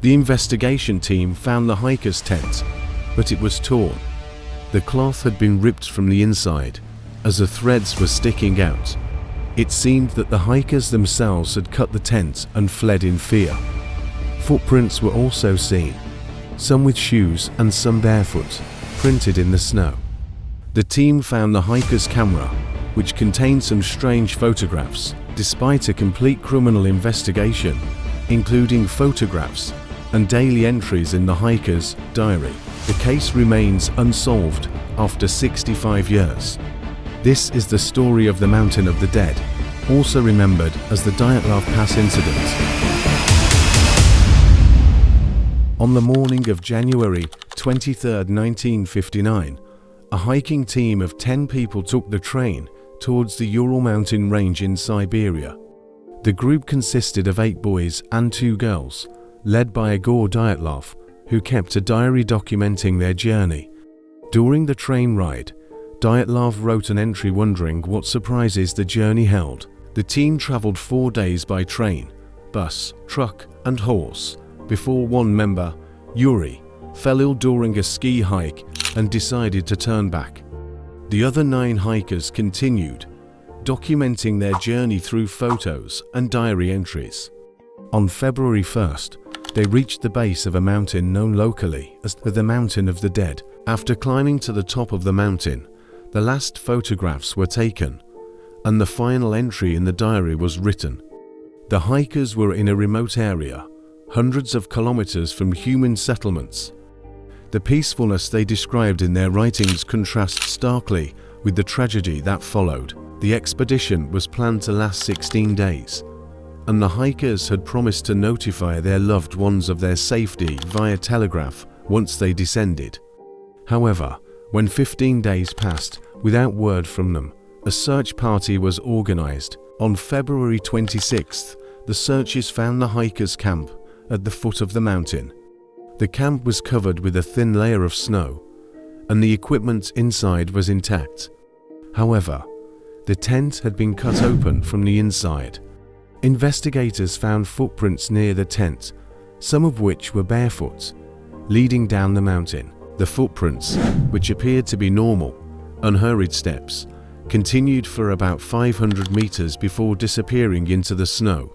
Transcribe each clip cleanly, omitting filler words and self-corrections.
The investigation team found the hiker's tent, but it was torn. The cloth had been ripped from the inside, as the threads were sticking out. It seemed that the hikers themselves had cut the tent and fled in fear. Footprints were also seen, some with shoes and some barefoot, printed in the snow. The team found the hiker's camera, which contained some strange photographs, despite a complete criminal investigation, including photographs and daily entries in the hiker's diary. The case remains unsolved after 65 years. This is the story of the Mountain of the Dead, also remembered as the Dyatlov Pass incident. On the morning of January 23, 1959, a hiking team of 10 people took the train towards the Ural mountain range in Siberia. The group consisted of 8 boys and 2 girls, led by Igor Dyatlov, who kept a diary documenting their journey. During the train ride, Dyatlov wrote an entry wondering what surprises the journey held. The team traveled 4 days by train, bus, truck, and horse, before one member, Yuri, fell ill during a ski hike and decided to turn back. The other 9 hikers continued, documenting their journey through photos and diary entries. On February 1st, they reached the base of a mountain known locally as the Mountain of the Dead. After climbing to the top of the mountain, the last photographs were taken, and the final entry in the diary was written. The hikers were in a remote area, hundreds of kilometers from human settlements. The peacefulness they described in their writings contrasts starkly with the tragedy that followed. The expedition was planned to last 16 days, and the hikers had promised to notify their loved ones of their safety via telegraph once they descended. However, when 15 days passed without word from them, a search party was organized. On February 26th, the searchers found the hikers' camp at the foot of the mountain. The camp was covered with a thin layer of snow, and the equipment inside was intact. However, the tent had been cut open from the inside. Investigators found footprints near the tent, some of which were barefoot, leading down the mountain. The footprints, which appeared to be normal, unhurried steps, continued for about 500 meters before disappearing into the snow.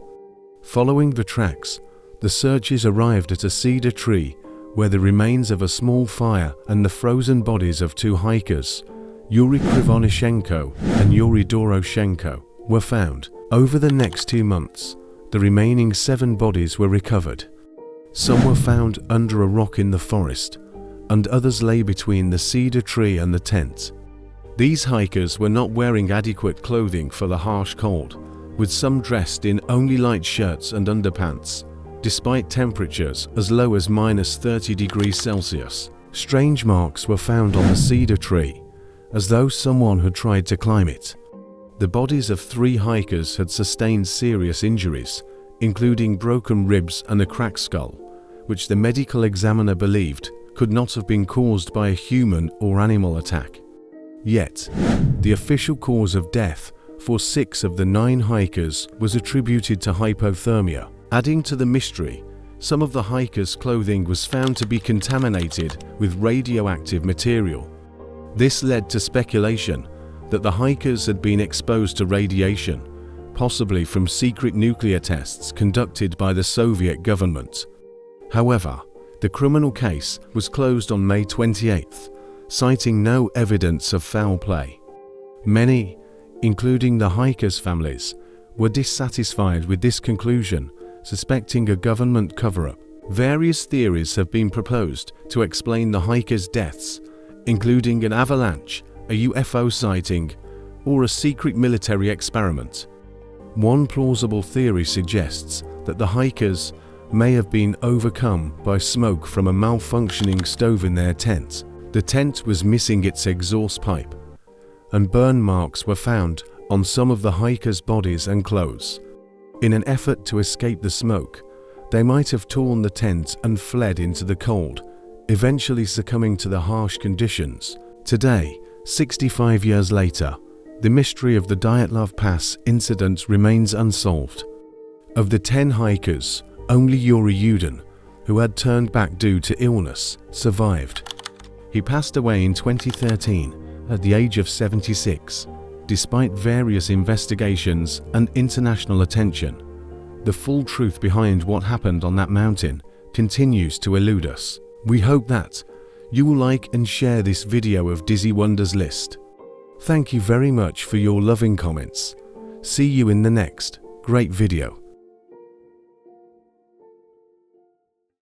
Following the tracks, the searchers arrived at a cedar tree where the remains of a small fire and the frozen bodies of 2 hikers, Yuri Krivonishenko and Yuri Doroshenko, were found. Over the next 2 months, the remaining 7 bodies were recovered. Some were found under a rock in the forest, and others lay between the cedar tree and the tent. These hikers were not wearing adequate clothing for the harsh cold, with some dressed in only light shirts and underpants, despite temperatures as low as -30 degrees Celsius. Strange marks were found on the cedar tree, as though someone had tried to climb it. The bodies of 3 hikers had sustained serious injuries, including broken ribs and a cracked skull, which the medical examiner believed could not have been caused by a human or animal attack. Yet, the official cause of death for 6 of the 9 hikers was attributed to hypothermia. Adding to the mystery, some of the hikers' clothing was found to be contaminated with radioactive material. This led to speculation that the hikers had been exposed to radiation, possibly from secret nuclear tests conducted by the Soviet government. However, the criminal case was closed on May 28th, citing no evidence of foul play. Many, including the hikers' families, were dissatisfied with this conclusion, suspecting a government cover-up. Various theories have been proposed to explain the hikers' deaths, including an avalanche, a UFO sighting, or a secret military experiment. One plausible theory suggests that the hikers may have been overcome by smoke from a malfunctioning stove in their tent. The tent was missing its exhaust pipe, and burn marks were found on some of the hikers' bodies and clothes. In an effort to escape the smoke, they might have torn the tent and fled into the cold, eventually succumbing to the harsh conditions. Today, 65 years later, the mystery of the Dyatlov Pass incident remains unsolved. Of the 10 hikers, only Yuri Yudin, who had turned back due to illness, survived. He passed away in 2013 at the age of 76. Despite various investigations and international attention, the full truth behind what happened on that mountain continues to elude us. We hope that you will like and share this video of Dizzy Wonders list. Thank you very much for your loving comments. See you in the next great video.